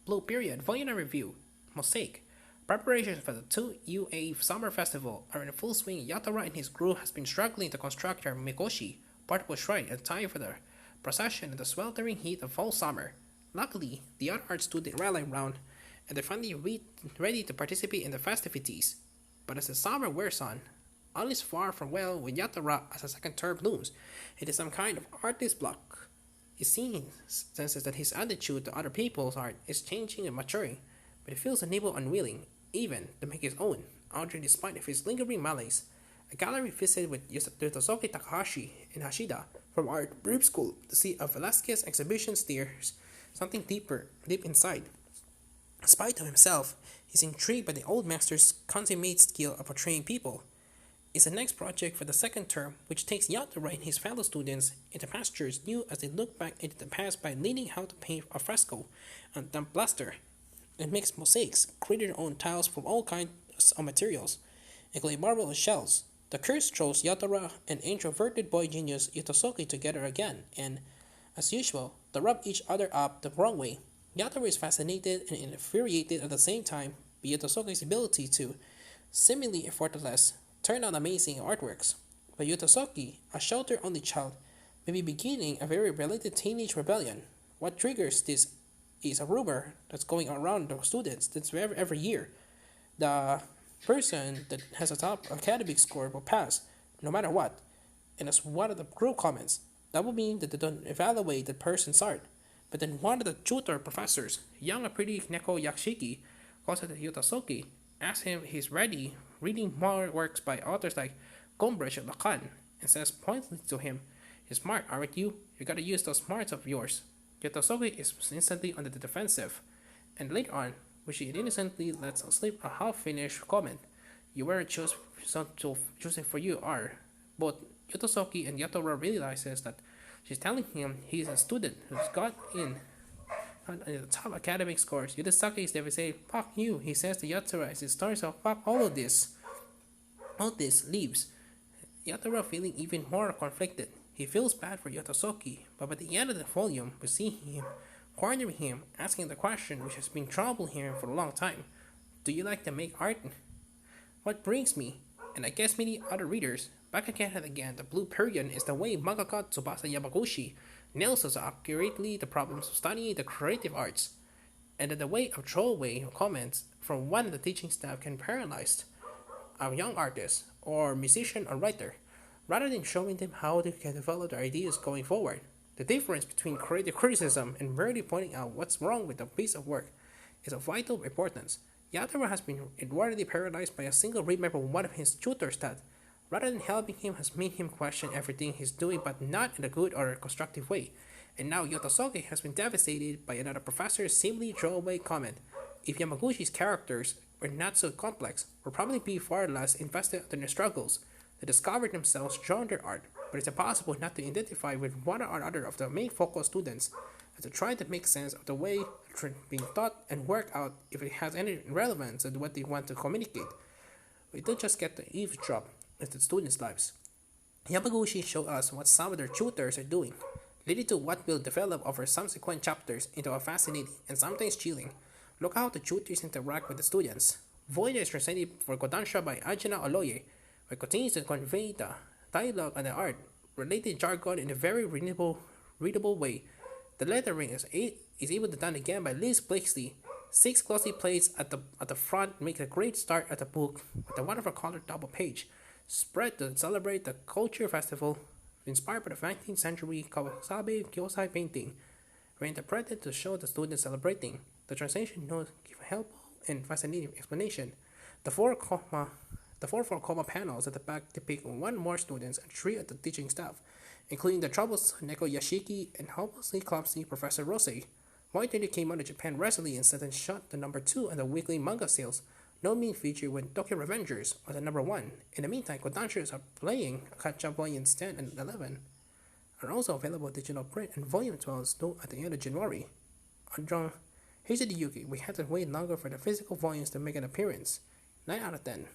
Blue Period Volume Review, Mosaic. Preparations for the 2UA Summer Festival are in full swing. Yatara and his crew has been struggling to construct their Mikoshi, portable shrine, in time for the procession in the sweltering heat of fall summer. Luckily, the other art students rally around, and they're finally ready to participate in the festivities. But as the summer wears on, all is far from well with Yatara as a second term looms. It is some kind of artist block. He senses that his attitude to other people's art is changing and maturing, but he feels unable and unwilling, even to make his own, although despite of his lingering malaise. A gallery visit with Yotosuke Takahashi and Hashida from Art Brief School to see a Velasquez exhibition stirs something deep inside. In spite of himself, he's intrigued by the old master's consummate skill of portraying people. It's the next project for the second term, which takes Yatara and his fellow students into pastures new as they look back into the past by learning how to paint a fresco on damp plaster and makes mosaics, creating their own tiles from all kinds of materials, including marble and shells. The curse throws Yatara and introverted boy genius Yotosuke together again, and, as usual, they rub each other up the wrong way. Yatara is fascinated and infuriated at the same time by Yotosuke's ability to, seemingly effortless, turn out amazing artworks. But Yotosuke, a shelter-only child, may be beginning a very related teenage rebellion. What triggers this is a rumor that's going around the students that's every year. The person that has a top academic score will pass, no matter what. And as one of the group comments, that will mean that they don't evaluate the person's art. But then one of the tutor professors, young and pretty Neko Yashiki, calls it Yotosuke, asks him if he's ready reading more works by authors like Gombrich and Lacan, and says pointedly to him, "You're smart, aren't you? You gotta use those smarts of yours." Yotosuke is instantly on the defensive, and later on, when she innocently lets slip a half-finished comment, "You weren't choosing for you are." Both Yotosuke and Yatara realizes that she's telling him he's a student who's got in the top academic scores. Yotosuke is devastated. "Fuck you," he says to Yatara as he starts to fuck all of this. All this leaves Yatara feeling even more conflicted. He feels bad for Yotosuke, but by the end of the volume, we see him cornering him, asking the question which has been troubling him for a long time. "Do you like to make art?" What brings me, and I guess many other readers, back again and again, the Blue Period is the way mangaka Tsubasa Yamaguchi nails us accurately the problems of studying the creative arts, and that the way of throwaway comments from one of the teaching staff can paralyze a young artist or musician or writer, rather than showing them how they can develop their ideas going forward. The difference between creative criticism and merely pointing out what's wrong with a piece of work is of vital importance. Yatara has been inwardly paralyzed by a single remark from one of his tutors that, rather than helping him, has made him question everything he's doing but not in a good or constructive way. And now Yotosuke has been devastated by another professor's seemingly throwaway comment. If Yamaguchi's characters were not so complex, would probably be far less invested in their struggles. They discovered themselves through their art, but it's impossible not to identify with one or other of the main focal students as they try to make sense of the way being taught and work out if it has any relevance to what they want to communicate. We don't just get to eavesdrop into the students' lives. Yamaguchi showed us what some of their tutors are doing, leading to what will develop over subsequent chapters into a fascinating and sometimes chilling look how the tutors interact with the students. Voyager is translated for Kodansha by Ajina Oloye, where continues to convey the dialogue and the art related jargon in a very readable way. The lettering is able to done again by Liz Blakeslee. 6 glossy plates at the front make a great start at the book with a wonderful colored double page spread to celebrate the culture festival inspired by the 19th century Kawasabe Kyosai painting, reinterpreted to show the students celebrating. The translation notes give a helpful and fascinating explanation. The four comma panels at the back depict one more students and 3 of the teaching staff, including the troublesome Neko Yashiki and hopelessly clumsy Professor Rose. White Lady came out of Japan recently and suddenly shot the number 2 on the weekly manga sales. No mean feature when Tokyo Revengers was the number 1. In the meantime, Kodansha are playing catch-up volumes 10 and 11 are also available digital print, and volume 12 is due at the end of January. Here's the Yuki. We had to wait longer for the physical volumes to make an appearance. 9 out of 10.